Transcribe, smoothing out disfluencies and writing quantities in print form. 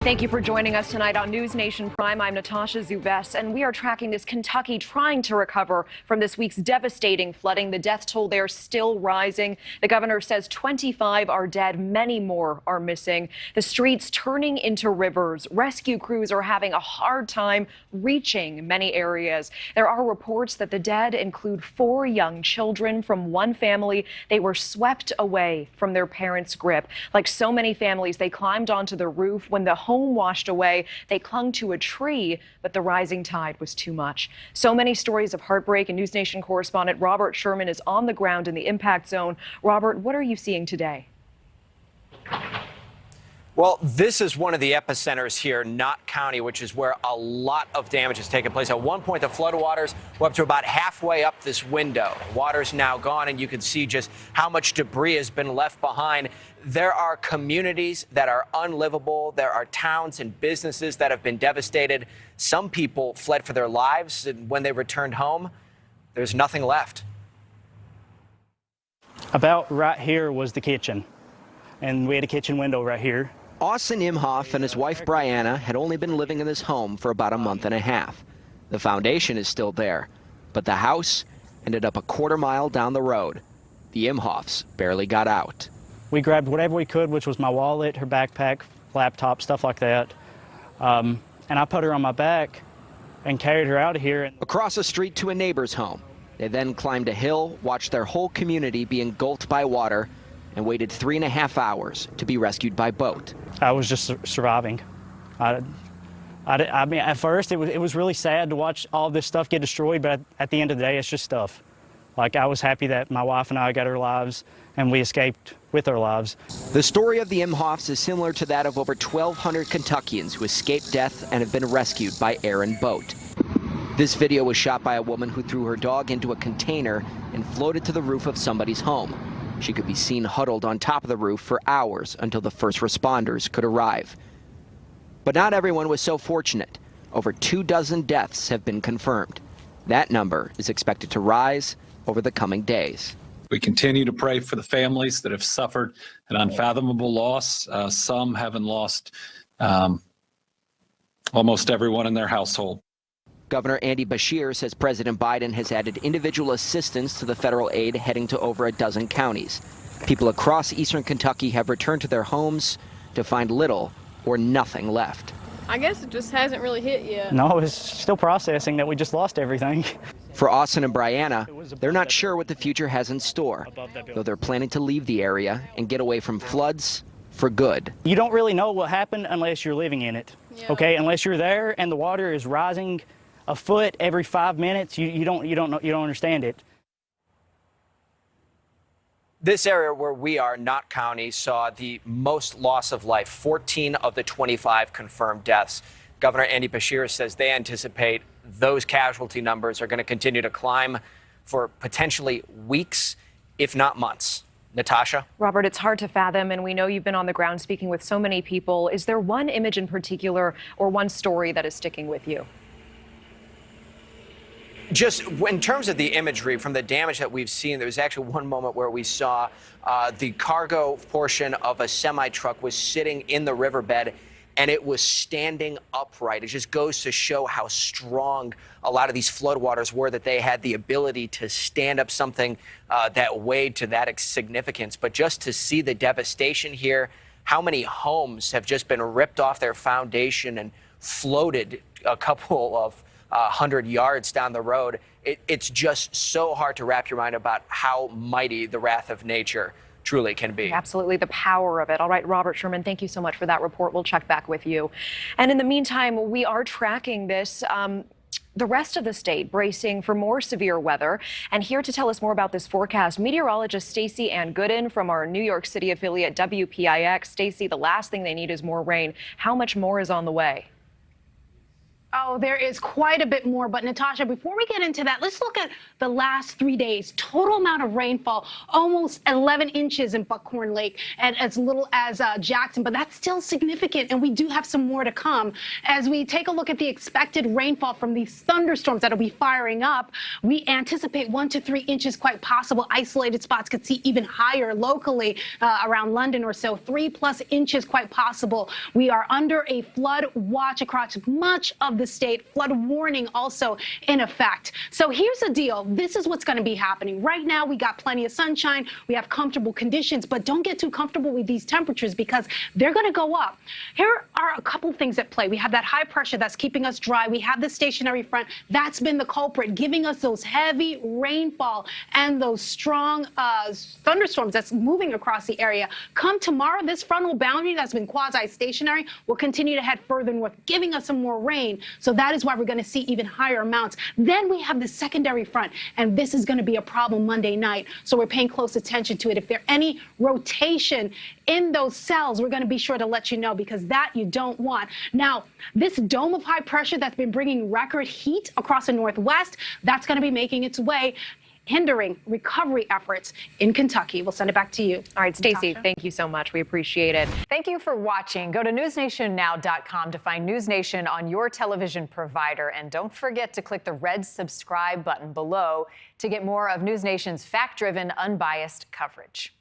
Thank you for joining us tonight on NewsNation Prime. I'm Natasha Zubes, and we are tracking this Kentucky trying to recover from this week's devastating flooding. The death toll there still rising. The governor says 25 are dead. Many more are missing. The streets turning into rivers. Rescue crews are having a hard time reaching many areas. There are reports that the dead include 4 young children from one family. They were swept away from their parents' grip. Like so many families, they climbed onto the roof when the home washed away. They clung to a tree, but the rising tide was too much. So many stories of heartbreak, and NewsNation correspondent Robert Sherman is on the ground in the impact zone. Robert, what are you seeing today? Well, this is one of the epicenters here, Knott County, which is where a lot of damage has taken place. At one point, the floodwaters were up to about halfway up this window. Water's now gone, and you can see just how much debris has been left behind. There are communities that are unlivable. There are towns and businesses that have been devastated. Some people fled for their lives, and when they returned home, there's nothing left. About right here was the kitchen, and we had a kitchen window right here. Austin Imhoff and his wife Brianna had only been living in this home for about a month and a half. The foundation is still there, but the house ended up a quarter-mile down the road. The Imhoffs barely got out. We grabbed whatever we could, which was my wallet, her backpack, laptop, stuff like that. And I put her on my back and carried her out of here. Across the street to a neighbor's home. They then climbed a hill, watched their whole community be engulfed by water, and waited 3.5 hours to be rescued by boat. I was just surviving. I mean, at first it was really sad to watch all this stuff get destroyed, but at the end of the day, it's just stuff. Like, I was happy that my wife and I got our lives, and we escaped with our lives. The story of the Imhoffs is similar to that of over 1,200 Kentuckians who escaped death and have been rescued by air and boat. This video was shot by a woman who threw her dog into a container and floated to the roof of somebody's home. She could be seen huddled on top of the roof for hours until the first responders could arrive. But not everyone was so fortunate. Over 24 deaths have been confirmed. That number is expected to rise over the coming days. We continue to pray for the families that have suffered an unfathomable loss, some having lost almost everyone in their household. Governor Andy Beshear says President Biden has added individual assistance to the federal aid heading to over a dozen counties. People across eastern Kentucky have returned to their homes to find little or nothing left. I guess it just hasn't really hit yet. No, it's still processing that we just lost everything. For Austin and Brianna, they're not sure what the future has in store, though they're planning to leave the area and get away from floods for good. You don't really know what happened unless you're living in it, okay? Unless you're there and the water is rising a foot every 5 minutes, you don't understand it. This area where we are, Knott County, saw the most loss of life, 14 of the 25 confirmed deaths. Governor Andy Beshear says they anticipate those casualty numbers are going to continue to climb for potentially weeks, if not months. Natasha? Robert, it's hard to fathom, and we know you've been on the ground speaking with so many people. Is there one image in particular or one story that is sticking with you? Just in terms of the imagery from the damage that we've seen, there was actually one moment where we saw the cargo portion of a semi-truck was sitting in the riverbed, and it was standing upright. It just goes to show how strong a lot of these floodwaters were, that they had the ability to stand up something that weighed to that significance. But just to see the devastation here, how many homes have just been ripped off their foundation and floated a couple of 100 yards down the road. It's just so hard to wrap your mind about how mighty the wrath of nature truly can be. Absolutely, the power of it. All right, Robert Sherman, thank you so much for that report. We'll check back with you. And in the meantime, we are tracking this. The rest of the state bracing for more severe weather. And here to tell us more about this forecast, meteorologist Stacey Ann Gooden from our New York City affiliate WPIX. Stacey, the last thing they need is more rain. How much more is on the way? Oh, there is quite a bit more. But Natasha, before we get into that, let's look at the last 3 days. Total amount of rainfall, almost 11 inches in Buckhorn Lake and as little as Jackson. But that's still significant. And we do have some more to come. As we take a look at the expected rainfall from these thunderstorms that'll be firing up, we anticipate 1 to 3 inches quite possible. Isolated spots could see even higher locally around London or so. 3+ inches quite possible. We are under a flood watch across much of the state. Flood warning also in effect. So here's the deal. This is what's going to be happening. Right now, we got plenty of sunshine. We have comfortable conditions, but don't get too comfortable with these temperatures because they're going to go up. Here are a couple things at play. We have that high pressure that's keeping us dry. We have the stationary front. That's been the culprit, giving us those heavy rainfall and those strong thunderstorms that's moving across the area. Come tomorrow, this frontal boundary that's been quasi-stationary will continue to head further north, giving us some more rain. So that is why we're going to see even higher amounts. Then we have the secondary front, and this is going to be a problem Monday night. So we're paying close attention to it. If there's any rotation in those cells, we're going to be sure to let you know because that you don't want. Now, this dome of high pressure that's been bringing record heat across the Northwest, that's going to be making its way, hindering recovery efforts in Kentucky. We'll send it back to you. All right, Stacey, Natasha. thank you so much. We appreciate it. Thank you for watching. Go to newsnationnow.com to find NewsNation on your television provider. And don't forget to click the red subscribe button below to get more of NewsNation's fact-driven, unbiased coverage.